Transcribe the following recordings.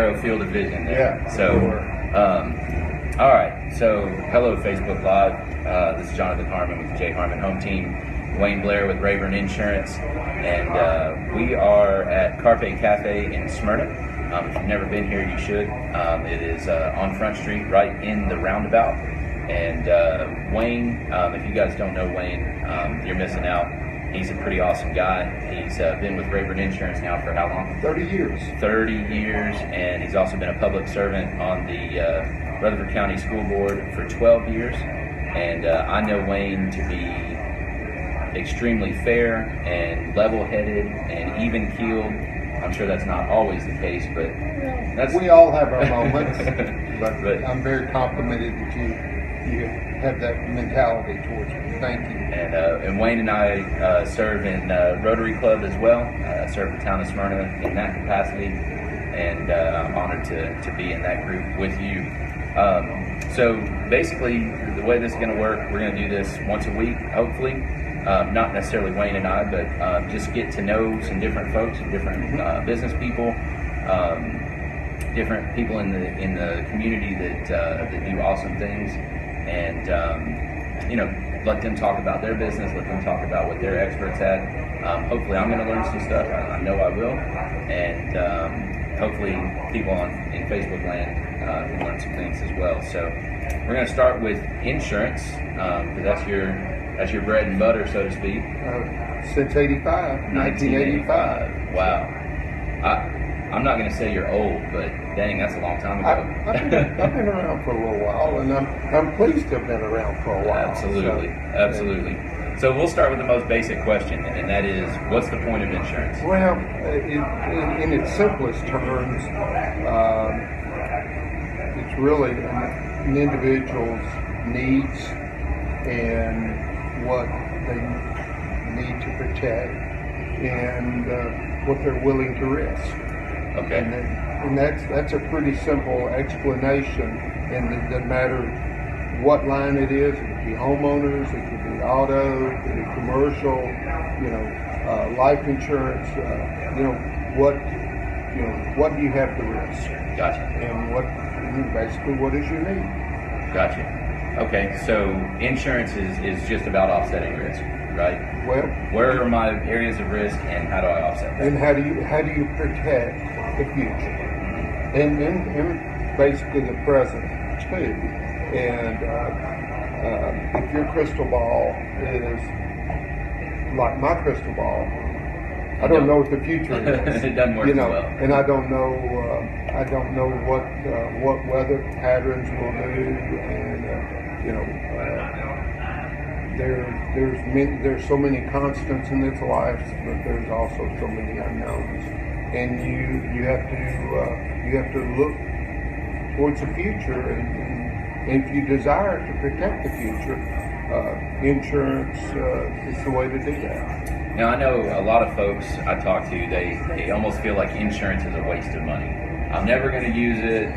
narrow field of vision there. Yeah. So, all right. So, hello, Facebook Live. This is Jonathan Harmon with the J. Harmon Home Team. Wayne Blair with Rayburn Insurance, and we are at Carpe Cafe in Smyrna. If you've never been here, you should. It is on Front Street, right in the roundabout. And Wayne, if you guys don't know Wayne, you're missing out. He's a pretty awesome guy. He's been with Rayburn Insurance now for how long? 30 years. 30 years, and he's also been a public servant on the Rutherford County School Board for 12 years. And I know Wayne to be extremely fair and level-headed and even-keeled. I'm sure that's not always the case, but we all have our moments. but I'm very complimented that you have that mentality towards me. Thank you. And Wayne and I serve in Rotary Club as well. Serve the town of Smyrna in that capacity, and I'm honored to be in that group with you. So basically, the way this is going to work, we're going to do this once a week, hopefully. Not necessarily Wayne and I, but just get to know some different folks, some different business people, different people in the community that do awesome things, and let them talk about their business, let them talk about what they're experts at. Hopefully, I'm going to learn some stuff. I know I will, and hopefully, people in Facebook land can learn some things as well. So, we're going to start with insurance because that's your bread and butter, so to speak. Since 1985. Wow. I'm not going to say you're old, but dang, that's a long time ago. I've been around for a little while, and I'm pleased to have been around for a while. Absolutely. So we'll start with the most basic question, and that is, what's the point of insurance? Well, in its simplest terms, it's really an individual's needs and what they need to protect and what they're willing to risk. Okay. And that's a pretty simple explanation, and it doesn't matter what line it is. It could be homeowners, it could be auto, it could be commercial, life insurance. What do you have to risk? Gotcha. And basically what is your need? Gotcha. Okay, so insurance is just about offsetting risk, right? Well, where are my areas of risk, and how do I offset that? And how do you protect the future, and basically the present too? And if your crystal ball is like my crystal ball, I don't know what the future is. It doesn't work well. And I don't know what weather patterns will do, and there's so many constants in this life, but there's also so many unknowns, and you have to look towards the future, and if you desire to protect the future, insurance is the way to do that. Now, I know a lot of folks I talk to, they almost feel like insurance is a waste of money. I'm never going to use it,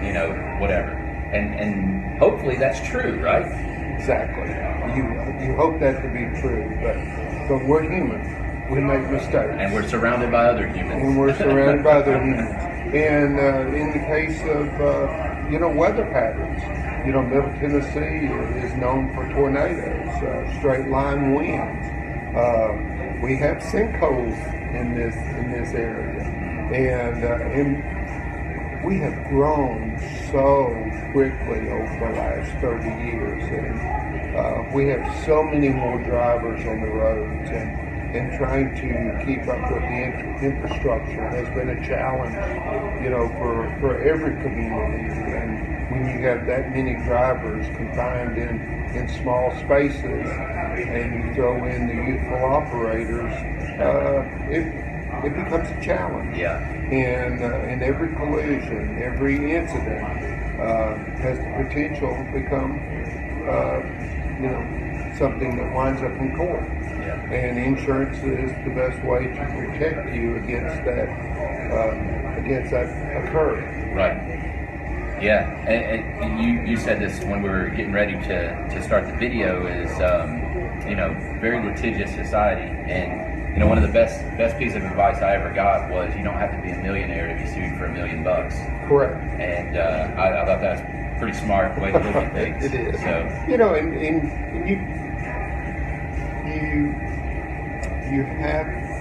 whatever. And hopefully that's true, right? Exactly. You hope that to be true, but we're human. We make mistakes. And we're surrounded by other humans. And in the case of, weather patterns, Middle Tennessee is known for tornadoes, straight line winds. We have sinkholes in this area, and we have grown so quickly over the last 30 years, and we have so many more drivers on the roads, and trying to keep up with the infrastructure has been a challenge, for every community. And when you have that many drivers confined in small spaces, and you throw in the youthful operators, it becomes a challenge. Yeah. And every collision, every incident has the potential to become, something that winds up in court. Yeah. And insurance is the best way to protect you against that occurring. Right. Yeah, and you said this when we were getting ready to start the video, is very litigious society. And one of the best piece of advice I ever got was you don't have to be a millionaire to be sued for $1 million. Correct. And I thought that's a pretty smart way to look at things. It is. So and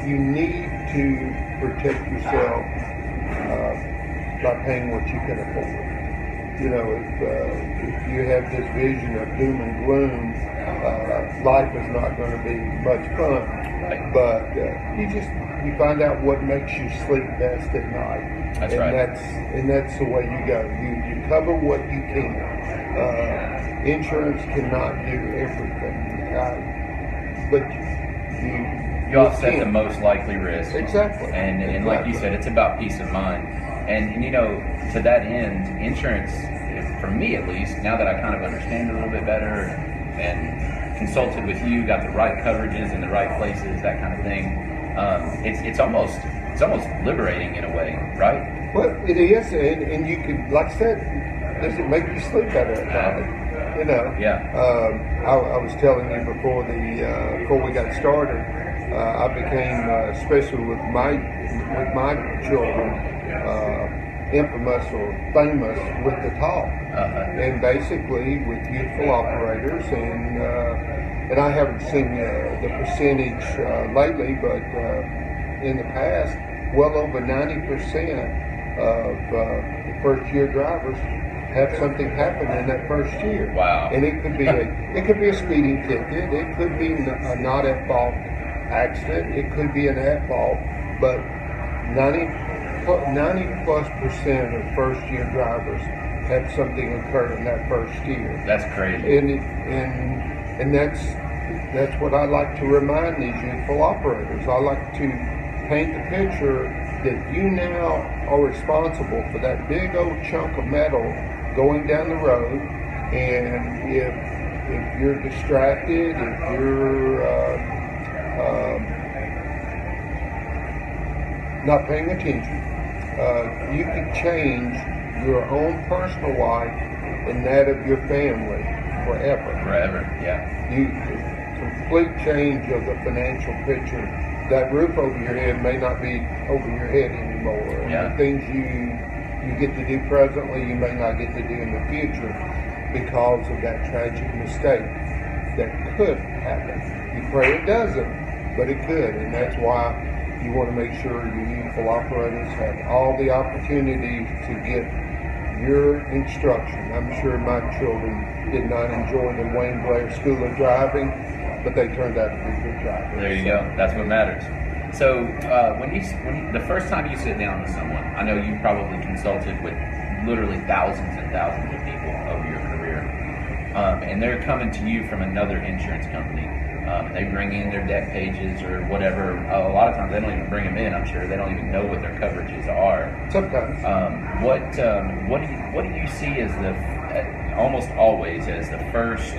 you need to protect yourself by paying what you can afford. If you have this vision of doom and gloom, life is not going to be much fun. Right. But you find out what makes you sleep best at night. That's right. That's the way you go. You cover what you can. Insurance cannot do everything, but you offset the most likely risk. Exactly. And like you said, it's about peace of mind. And to that end, insurance, for me at least, now that I kind of understand it a little bit better and consulted with you, got the right coverages in the right places, that kind of thing, it's almost liberating in a way, right? Well, it is, and you can, like I said, does it make you sleep better at night? Yeah. I was telling you before we got started, I became, especially with my children, infamous or famous with the talk, and basically with youthful operators, and I haven't seen the percentage lately, but in the past, well over 90% of the first-year drivers have something happen in that first year. Wow! And it could be a speeding ticket, it could be a not at fault accident, it could be an at fault, but 90+% of first-year drivers have something occur in that first year. That's crazy. And that's what I like to remind these youthful operators. I like to paint the picture that you now are responsible for that big old chunk of metal going down the road, and if you're distracted, if you're not paying attention, you can change your own personal life and that of your family forever. Forever, yeah. Complete change of the financial picture. That roof over your head may not be over your head anymore. Yeah. And the things you get to do presently, you may not get to do in the future because of that tragic mistake that could happen. You pray it doesn't, but it could, and that's why you want to make sure your youthful operators have all the opportunities to get your instruction. I'm sure my children did not enjoy the Wayne Blair School of Driving, but they turned out to be good drivers. There you go. That's what matters. So when you the first time you sit down with someone, I know you probably consulted with literally thousands and thousands of people over your career, and they're coming to you from another insurance company. They bring in their deck pages or whatever. A lot of times they don't even bring them in. I'm sure they don't even know what their coverages are. Sometimes. What do you see as almost always as the first,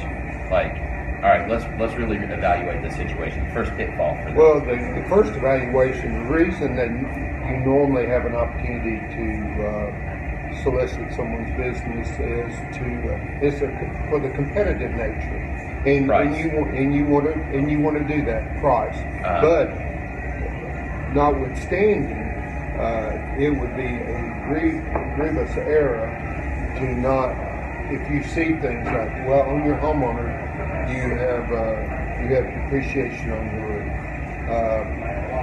like, all right, let's really evaluate the situation. First pitfall for them. Well, the first evaluation, the reason that you normally have an opportunity to solicit someone's business is for the competitive nature. And you want to do that price, but notwithstanding, it would be a grievous error to not, if you see things like, well, on your homeowner, you have depreciation on your roof,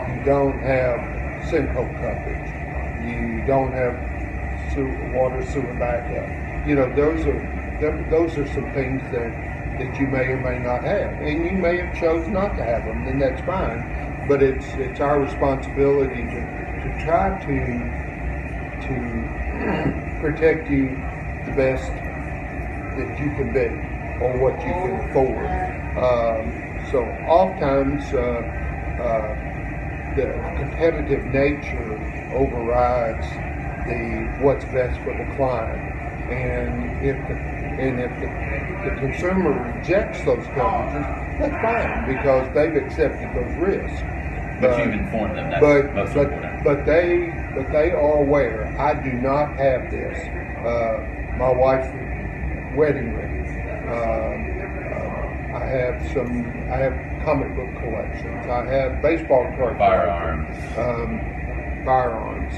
you don't have sinkhole coverage, you don't have water sewer backup. Those are some things that you may or may not have, and you may have chosen not to have them, then that's fine. But it's our responsibility to try to protect you the best that you can be, or what you can afford. So oftentimes the competitive nature overrides what's best for the client, and if the consumer rejects those coverages, that's fine, because they've accepted those risks. But you've informed them. That's most important. But they are aware. I do not have this. My wife's wedding ring. I have I have comic book collections. I have baseball card Firearms. firearms.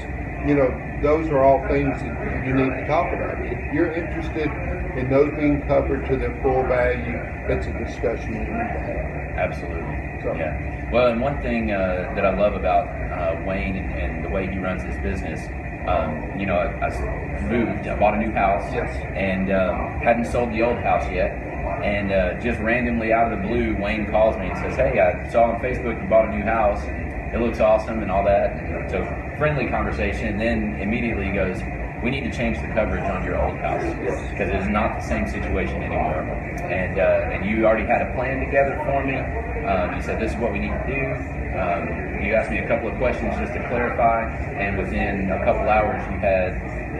You know, those are all things that you need to talk about. If you're interested in those being covered to their full value, it's a discussion you need to have. Absolutely. So. Yeah. Well, and one thing that I love about Wayne and the way he runs his business, you know, I moved, I bought a new house, Yes. and hadn't sold the old house yet. And just randomly out of the blue, Wayne calls me and says, "Hey, I saw on Facebook you bought a new house. It looks awesome and all that." So friendly conversation, and then immediately he goes, "We need to change the coverage on your old house because it is not the same situation anymore." And you already had a plan together for me. You said, "This is what we need to do." You asked me a couple of questions just to clarify, and within a couple hours, you had,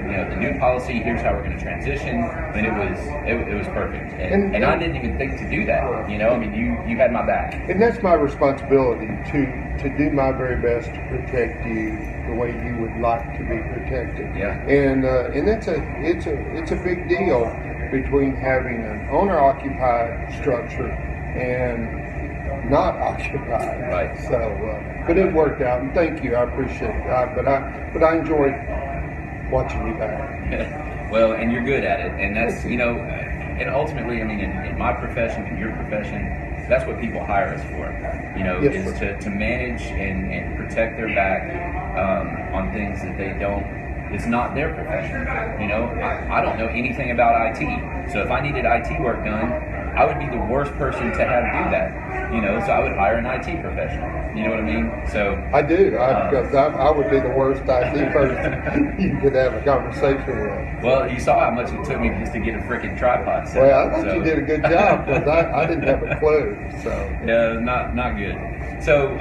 you know, the new policy. Here's how we're going to transition. I mean, it was perfect, and I didn't even think to do that. You know, I mean, you had my back, And that's my responsibility to do my very best to protect you the way you would like to be protected. Yeah. And it's a big deal between having an owner-occupied structure and not occupied. Right. So, but it worked out, and thank you. I appreciate it. But I enjoyed watching you back. Well, and you're good at it, and that's, you know, and ultimately, I mean, in my profession, in your profession, that's what people hire us for. You know, Yes, is sir. to manage and protect their back on things that they don't. It's not their profession. You know, I don't know anything about IT, so if I needed IT work done, I would be the worst person to have do that. You know, so I would hire an IT professional. You know what I mean? So I do, because I would be the worst IT person you could have a conversation with. well, you saw how much it took me just to get a freaking tripod set. Well, I thought so. you did a good job, because I didn't have a clue. So Yeah, not good. So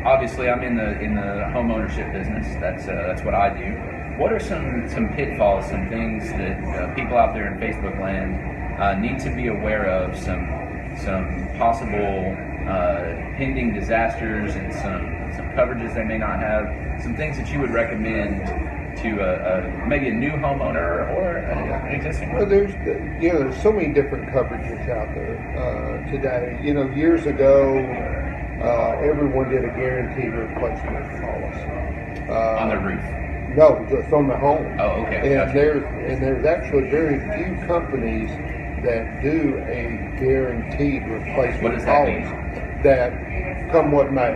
obviously, I'm in the home ownership business. That's what I do. What are some pitfalls, some things that people out there in Facebook land need to be aware of? Some possible pending disasters and some coverages they may not have. Some things that you would recommend to maybe a new homeowner or an existing well, one. there's so many different coverages out there today. You know, years ago, everyone did a guaranteed replacement policy On their roof. No, just on the home. Oh, okay. And Gotcha. there's actually very few companies that do a guaranteed replacement What does that policy. mean? That come what may.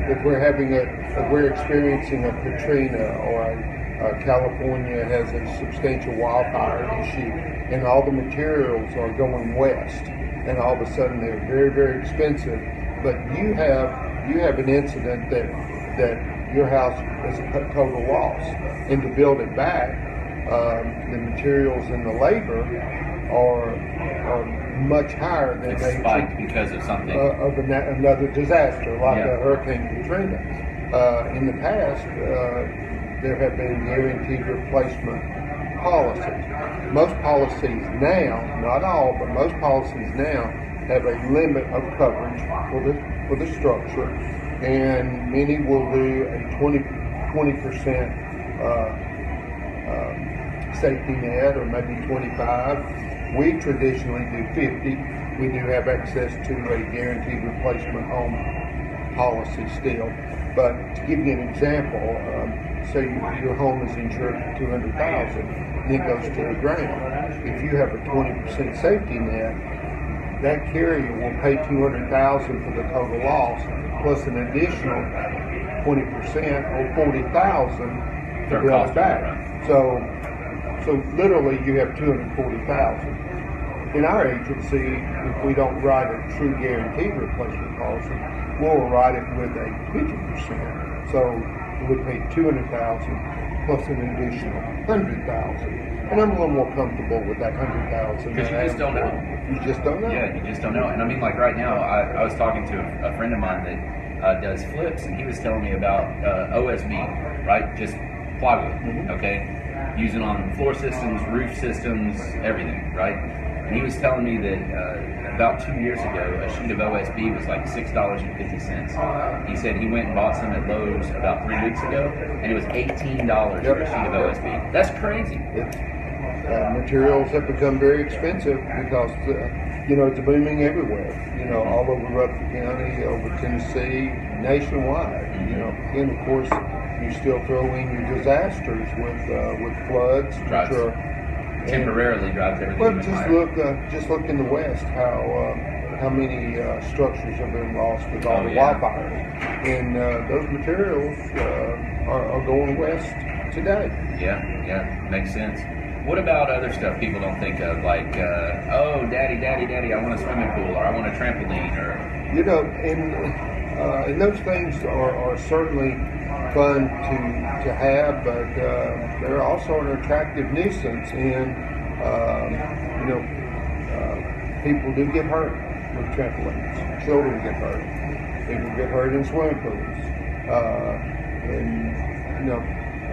If we're experiencing a Katrina or California has a substantial wildfire issue, and all the materials are going west, and all of a sudden they're very, very expensive, but you have an incident that your house is a total loss, and to build it back, the materials and the labor are much higher than It's they spiked because of something. of another disaster like Yeah. Hurricane Katrina. In the past, there have been guaranteed replacement policies. Most policies now, not all, but most policies now have a limit of coverage for the structure, and many will do a 20% safety net, or maybe 25. We traditionally do 50. We do have access to a guaranteed replacement home policy still. But to give you an example, say your home is insured for $200,000 and it goes to the ground. If you have a 20% safety net, that carrier will pay $200,000 for the total loss, plus an additional 20% or $40,000 to Their build cost it back. So literally you have $240,000. In our agency, if we don't write a true guaranteed replacement policy, we'll write it with a 50%. So we pay $200,000 plus an additional $100,000. And I'm a little more comfortable with that $100,000. Because you just don't know. You just don't know. Yeah, you just don't know. And I mean, like right now, I was talking to a friend of mine that does flips, and he was telling me about OSB, right? Just plywood, okay? Using on floor systems, roof systems, everything, right? And he was telling me that about 2 years ago, a sheet of OSB was like $6.50. He said he went and bought some at Lowe's about 3 weeks ago, and it was $18 for a sheet of OSB. That's crazy. Materials have become very expensive because it's booming everywhere. All over Rutherford County, over Tennessee, nationwide. And of course, you still throw in your disasters with floods, Drives, temporarily drives everything. Well, just look in the West how many structures have been lost with all the wildfires, and those materials are going west today. Yeah, makes sense. What about other stuff people don't think of, like, oh, daddy, I want a swimming pool, or I want a trampoline, or and those things are certainly fun to have, but they're also an attractive nuisance, and people do get hurt with trampolines. Children get hurt. People get hurt in swimming pools,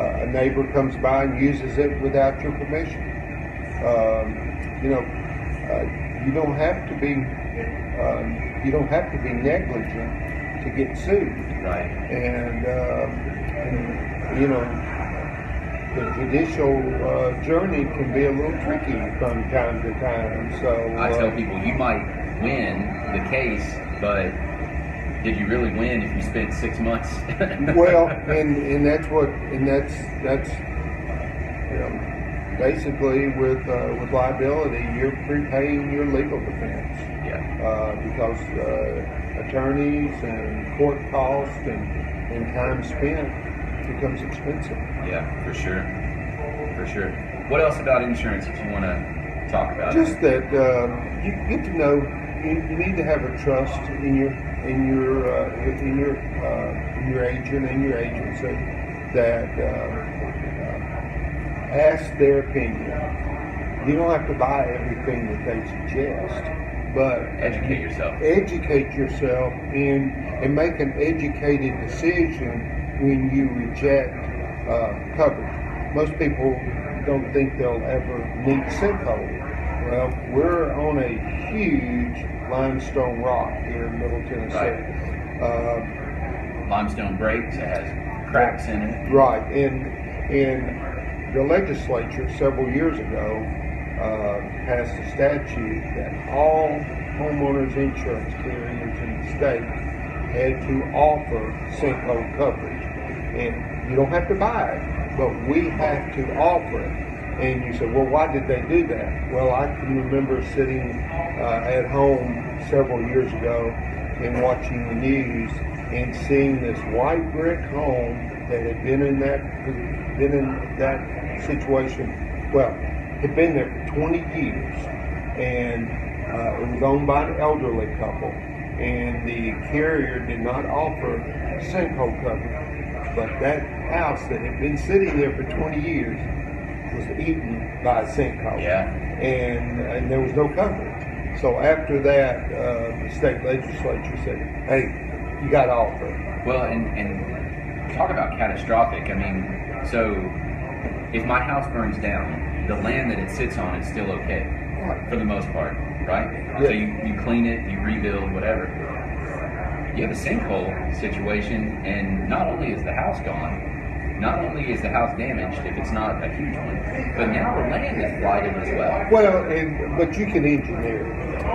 a neighbor comes by and uses it without your permission. You don't have to be negligent to get sued. right? And the judicial journey can be a little tricky from time to time. So I tell people you might win the case, but did you really win if you spent 6 months? well, and that's basically with liability, you're prepaying your legal defense. Yeah. Because attorneys and court costs and time spent becomes expensive. Yeah, for sure. What else about insurance if you want to talk about? Just that you get to know you need to have a trust in your agent and your agency that ask their opinion. You don't have to buy everything that they suggest, but Educate yourself. Educate yourself and make an educated decision when you reject coverage. Most people don't think they'll ever need sinkhole. Well, we're on a huge limestone rock here in Middle Tennessee. Right. Limestone breaks. It has cracks in it. Right, and the legislature several years ago passed a statute that all homeowners insurance carriers in the state had to offer sinkhole coverage. And you don't have to buy it, but we have to offer it. And you say, well, why did they do that? Well, I can remember sitting at home several years ago and watching the news and seeing this white brick home that had been in that situation. Well, had been there for 20 years, and it was owned by an elderly couple, and the carrier did not offer sinkhole coverage. But that house that had been sitting there for 20 years was eaten by a sinkhole. Yeah. And there was no coverage. So after that, the state legislature said, hey, you got to offer it. Well, and talk about catastrophic. I mean, so if my house burns down, the land that it sits on is still okay for the most part, right? Yeah. So you clean it, you rebuild, whatever. You have a sinkhole situation, and not only is the house gone, not only is the house damaged if it's not a huge one, but now the land is blighted as well. Well, but you can engineer it.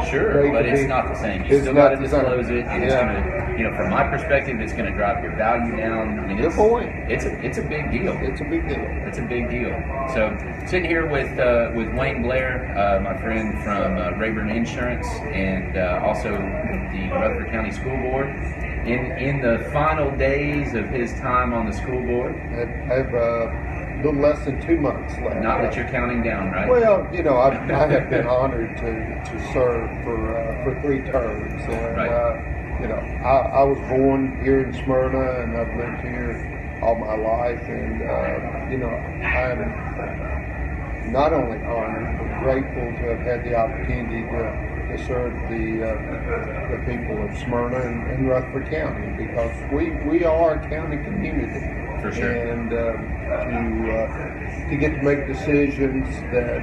Sure, but it's not the same. You still got to disclose it, and it's going to, from my perspective, it's going to drive your value down. I mean, it's a big deal. It's a big deal. It's a big deal. So, sitting here with Wayne Blair, my friend from Rayburn Insurance, and also the Rutherford County School Board. In the final days of his time on the school board, I have a little less than 2 months left. Not that you're counting down, right? Well, I have been honored to serve for 3 terms, and right. I was born here in Smyrna, and I've lived here all my life, and I'm not only honored but grateful to have had the opportunity to serve the people of Smyrna and Rutherford County, because we are a county community. For sure. And to get to make decisions that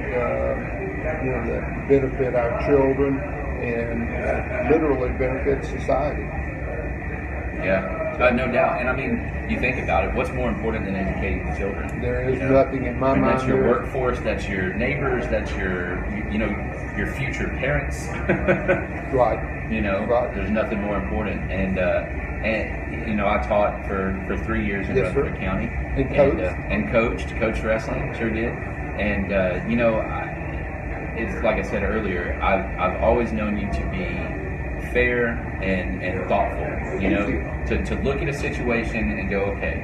that benefit our children and literally benefit society. Yeah, No doubt. And I mean, you think about it, what's more important than educating the children? There is nothing in my and mind. That's your workforce, that's your neighbors, that's your, your future parents. Right. Right. There's nothing more important. And I taught for 3 years in Rutherford County. And coached wrestling, sure did. And, it's like I said earlier, I've always known you to be fair and thoughtful, to look at a situation and go, okay,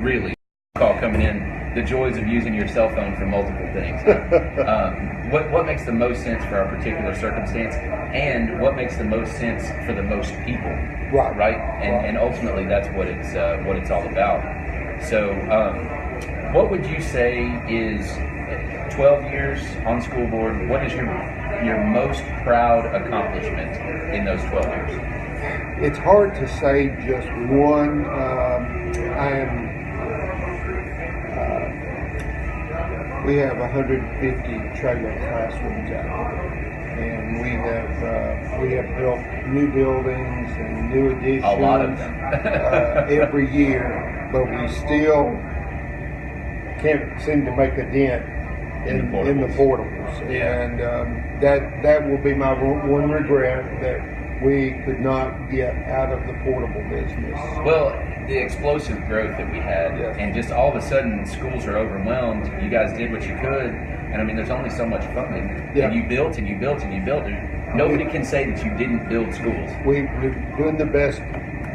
really, call coming in, the joys of using your cell phone for multiple things. What makes the most sense for our particular circumstance, and what makes the most sense for the most people, right? And ultimately, that's what it's all about. So, what would you say is 12 years on school board? What is your most proud accomplishment in those 12 years? It's hard to say just one. We have 150 trailer classrooms out there, and we have built new buildings and new additions. A lot of them every year, but we still can't seem to make a dent in the portables. Yeah. And that will be my one regret, that we could not get out of the portable business. Well, the explosive growth that we had, yes. And just all of a sudden schools are overwhelmed. You guys did what you could, and I mean, there's only so much funding. Yeah. And you built and you built and you built. Nobody can say that you didn't build schools. We're doing the best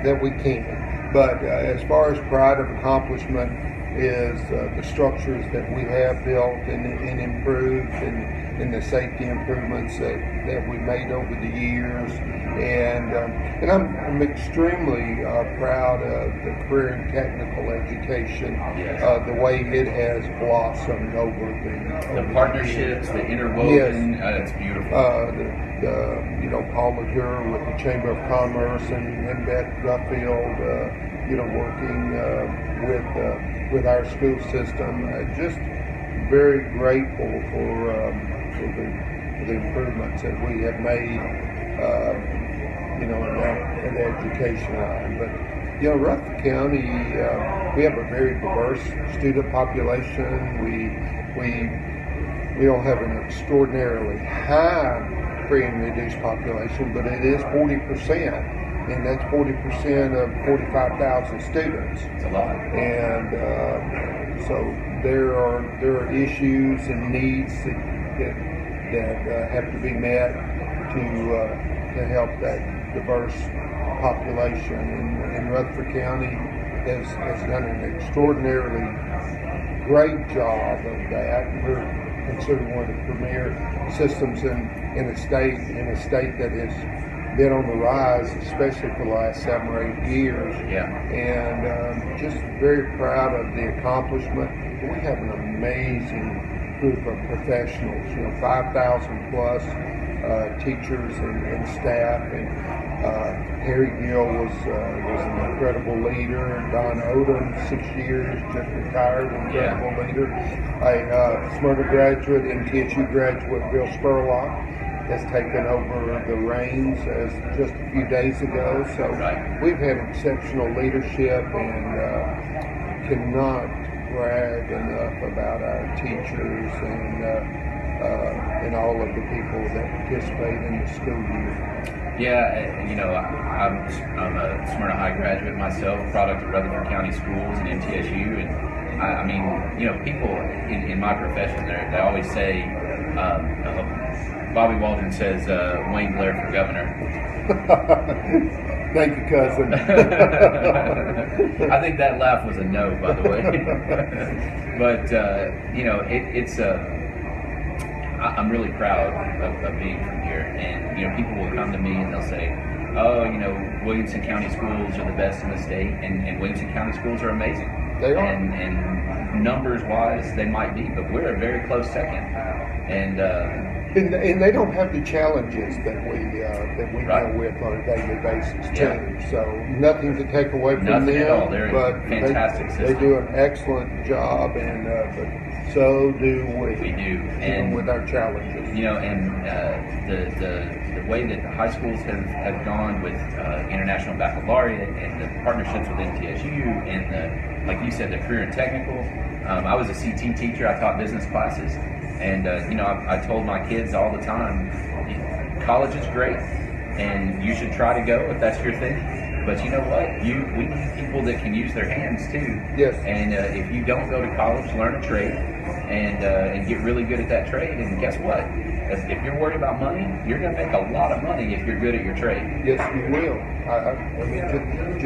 that we can. But as far as pride of accomplishment is the structures that we have built and improved, and the safety improvements that we made over the years. And I'm extremely proud of the career and technical education, yes. The way it has blossomed over the partnerships, the interwoven. Yes. It's beautiful. Paul Latour with the Chamber of Commerce and Beth Duffield, working with our school system. Just very grateful for the improvements that we have made, in the education line. But Rutherford County, we have a very diverse student population. We don't have an extraordinarily high free and reduced population, but it is 40%. And that's 40% of 45,000 students. It's a lot. And so there are issues and needs that have to be met to help that diverse population. And Rutherford County has done an extraordinarily great job of that. We're considered one of the premier systems in a state that has been on the rise, especially for the last 7 or 8 years. Yeah. And just very proud of the accomplishment. We have an amazing group of professionals, 5,000 plus teachers and staff. And Harry Gill was an incredible leader. Don Odom, 6 years, just retired, incredible leader. A Smyrna graduate, MTSU graduate, Bill Spurlock, has taken over the reins as just a few days ago. So we've had exceptional leadership, and cannot brag enough about our teachers and all of the people that participate in the school year. Yeah, I'm a Smyrna High graduate myself, product of Rutherford County Schools and MTSU, and I mean, people in my profession, they always say, Bobby Waldron says Wayne Blair for governor. Thank you, cousin. I think that laugh was a no, by the way. But it's I'm really proud of being from here, and people will come to me and they'll say, "Oh, Williamson County schools are the best in the state," and Williamson County schools are amazing. They are, and numbers wise, they might be, but we're a very close second, and they don't have the challenges that we deal with on a daily basis too. Yeah. So nothing to take away from nothing them. at all. They're but fantastic. They do an excellent job, and but So do we. We do, Even and with our challenges. and the way that the high schools have gone with International Baccalaureate and the partnerships with NTSU and like you said, the career and technical. I was a CT teacher. I taught business classes, and I told my kids all the time, college is great, and you should try to go if that's your thing. But you know what? We need people that can use their hands too. Yes. And if you don't go to college, learn a trade, and get really good at that trade. And guess what? If you're worried about money, you're going to make a lot of money if you're good at your trade. Yes, you will. I mean,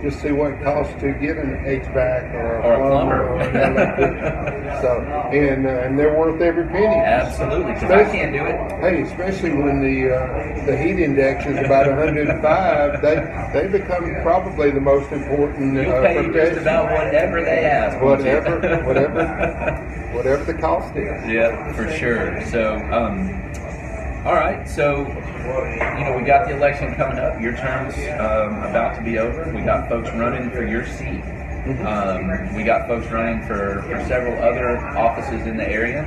just see what it costs to get an HVAC or a plumber or an electrician. So, and they're worth every penny. Absolutely, because I can't do it. Hey, especially when the heat index is about 105, they become probably the most important You'll pay just about whatever they ask. Whatever the cost is. Yeah, for sure. So, all right. So, we got the election coming up. Your term's about to be over. We got folks running for your seat. We got folks running for several other offices in the area.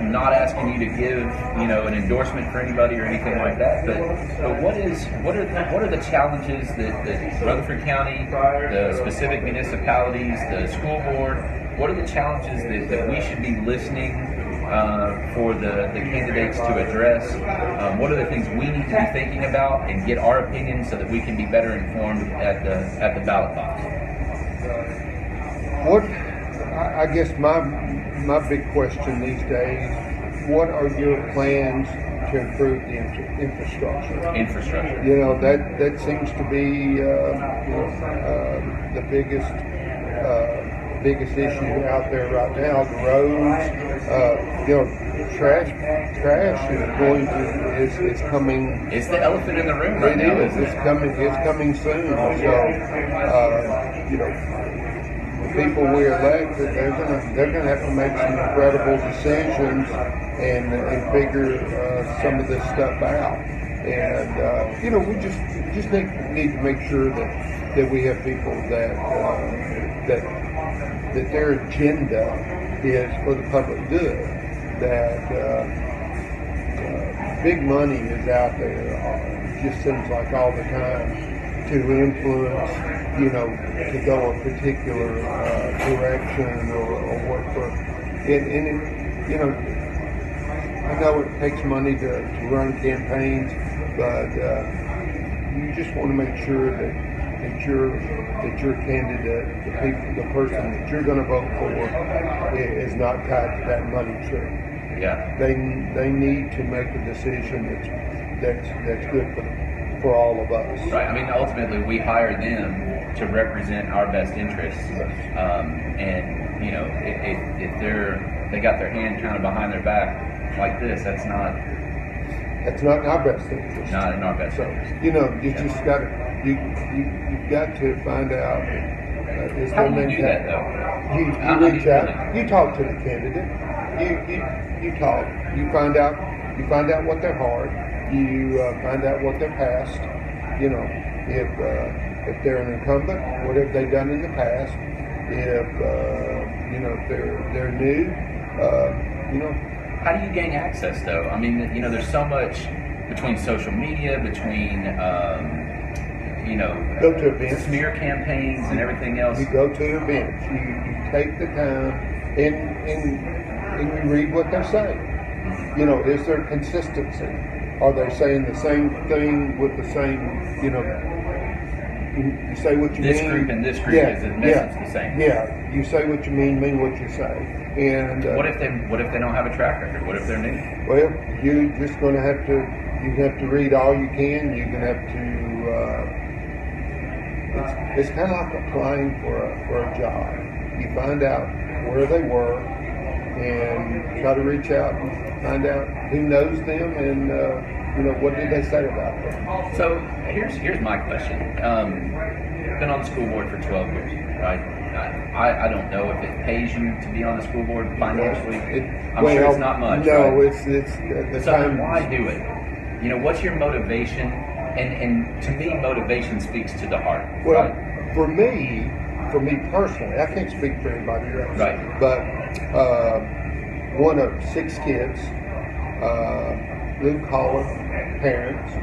Not asking you to give, an endorsement for anybody or anything like that. But what are the challenges that Rutherford County, the specific municipalities, the school board, what are the challenges that we should be listening for the candidates to address? What are the things we need to be thinking about and get our opinion so that we can be better informed at the ballot box? I guess my big question these days, what are your plans to improve the infrastructure? Infrastructure. That seems to be the biggest issue out there right now. The roads, trash is coming. It's the elephant in the room right now. It's coming soon. So, the people we elect, they're gonna have to make some incredible decisions and figure some of this stuff out. And we just need to make sure that we have people that their agenda is for the public good, that big money is out there, just seems like all the time, to influence, to go a particular direction or what for. I know it takes money to run campaigns, but you just want to make sure that your candidate, the person that you're going to vote for, is not tied to that money tree. Yeah. They need to make a decision that's good for all of us. Right. I mean, ultimately, we hire them to represent our best interests. And if they got their hand kind of behind their back like this, that's not in our best interest. Not in our best interest. You just got to. You've got to find out. How do you do that, though? You reach out. You talk to the candidate. You talk. You find out what their heart. You find out what their past. If they're an incumbent, what have they done in the past? If they're new. How do you gain access, though? I mean, there's so much between social media, between go to events, smear campaigns, and everything else. You go to events. You take the time and you read what they're saying. Is there consistency? Are they saying the same thing with the same? You say what you mean. This group and this group is the message the same. Yeah, you say what you mean what you say. And what if they don't have a track record? What if they're new? Well, you're just going to have to read all you can. You're going to have to. It's kind of like applying for a job. You find out where they were and try to reach out and find out who knows them and what did they say about them. So here's my question. Been on the school board for 12 years, right? I don't know if it pays you to be on the school board financially. I'm sure it's not much. No, right? it's the so time. Why do it? What's your motivation? And to me, motivation speaks to the heart. Well, right? for me, for me personally, I can't speak for anybody else. Right. But one of 6 kids, blue-collar parents,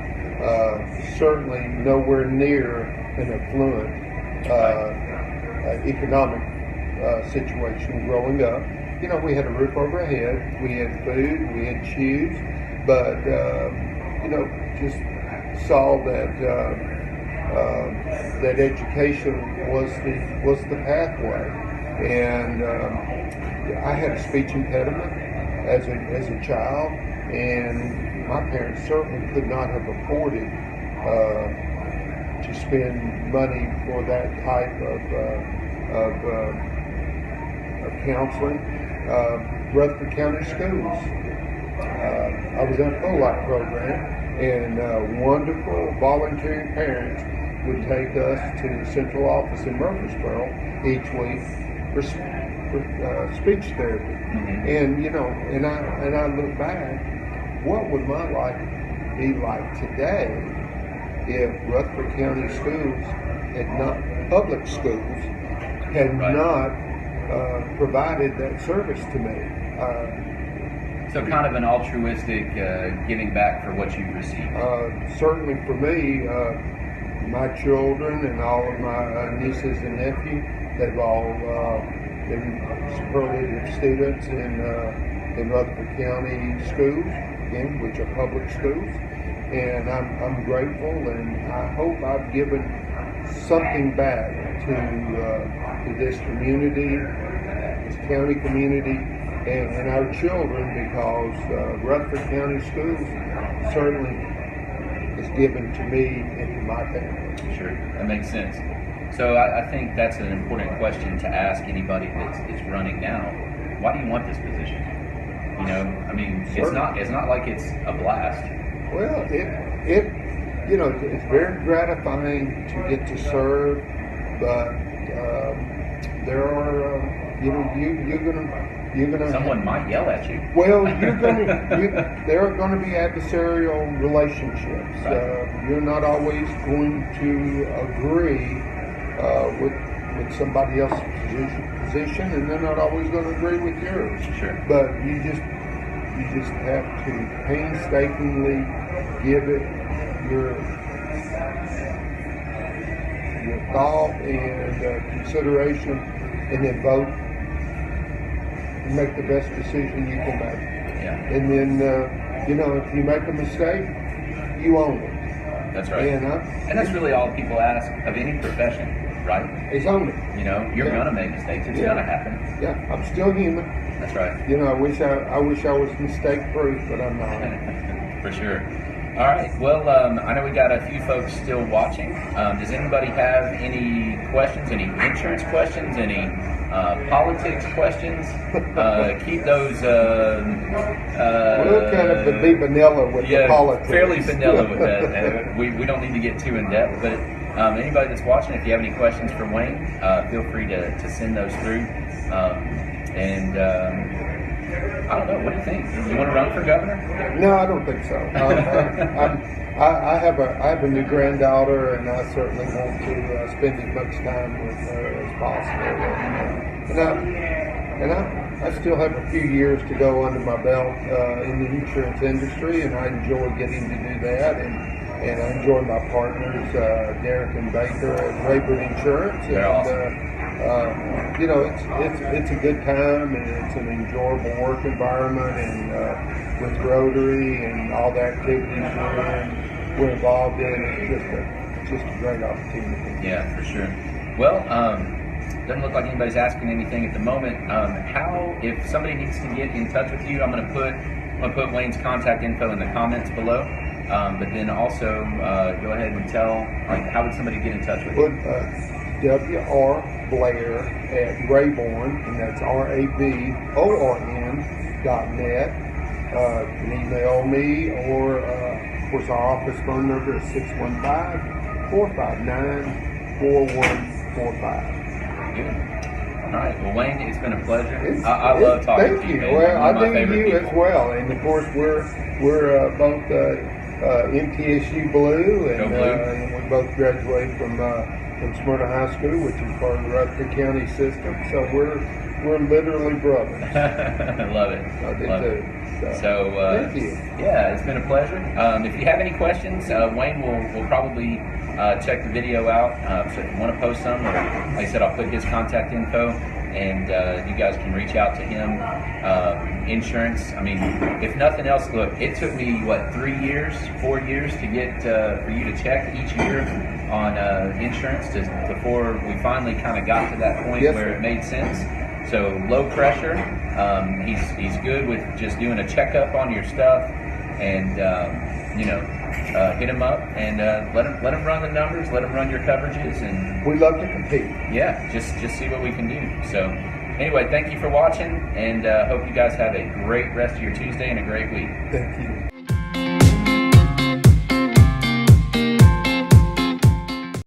certainly nowhere near an affluent economic situation growing up. You know, we had a roof over our head, we had food, we had shoes, but you know, just saw that that education was the pathway, and I had a speech impediment as a child, and my parents certainly could not have afforded to spend money for that type of counseling. Rutherford County Schools. I was in a full life program, and wonderful volunteering parents would take us to the central office in Murfreesboro each week for speech therapy. Mm-hmm. And you know, and I look back, what would my life be like today if Rutherford County Schools had not, public schools, had not provided that service to me? So kind of an altruistic giving back for what you've received. Certainly for me, my children and all of my nieces and nephews, they've all been superlative students in Rutherford County schools, again, which are public schools. And I'm grateful, and I hope I've given something back to this community, this county community, and our children, because Rutherford County Schools certainly is given to me and to my family. Sure, that makes sense. So I think that's an important question to ask anybody that's running now. Why do you want this position? You know, I mean, it's not like it's a blast. Well, it you know, it's very gratifying to get to serve, but there are you know, you're gonna someone might yell at you. Well, there are going to be adversarial relationships. Right. You're not always going to agree with somebody else's position, and they're not always going to agree with yours. Sure. But you just have to painstakingly give it your thought and consideration, and then vote and make the best decision you can make. Yeah. And then you know, if you make a mistake, you own it. That's right. And that's really all people ask of any profession, right? Is own it. You know, you're gonna make mistakes. It's gonna happen. Yeah, I'm still human. That's right. You know, I wish I was mistake-proof, but I'm not. For sure. All right. Well, I know we got a few folks still watching. Does anybody have any questions? Any insurance questions? Any politics questions? Keep those. We'll kind of be vanilla with the politics. Fairly vanilla with that. We don't need to get too in depth, but anybody that's watching, if you have any questions for Wayne, feel free to send those through. I don't know. What do you think? You want to run for governor? No, I don't think so. I have a new granddaughter, and I certainly want to spend as much time with her as possible. And I still have a few years to go under my belt in the insurance industry, and I enjoy getting to do that. And I enjoy my partners, Derek and Baker at Rayburn Insurance. They're awesome. You know, it's a good time, and it's an enjoyable work environment, and with Rotary and all the activities we're involved in, it's just a great opportunity. Yeah, for sure. Well, doesn't look like anybody's asking anything at the moment. If somebody needs to get in touch with you, I'm going to put Wayne's contact info in the comments below. But then also go ahead and tell, how would somebody get in touch with you? W.R. Blair at Rayborn, and that's RABORN.net. You can email me, or of course our office phone number is 615-459-4145. Good. All right. Well, Wayne, it's been a pleasure. I love talking to you. Thank you. Well, I do you people. as well, and of course we're both MTSU Blue, and we both graduated from from Smyrna High School, which is part of the Rutherford County system. So we're literally brothers. I love it. I do Love too. it. So Thank you. yeah, it's been a pleasure. If you have any questions, Wayne will probably check the video out. So if you want to post some, or like I said, I'll put his contact info, and you guys can reach out to him. Insurance. I mean, if nothing else, look, it took me 4 years to get for you to check each year on insurance before we finally kind of got to that point where it made sense. So low pressure. He's good with just doing a checkup on your stuff, and hit him up and let him run the numbers, let him run your coverages, and we love to compete. Yeah, just see what we can do. So anyway, thank you for watching, and hope you guys have a great rest of your Tuesday and a great week. Thank you.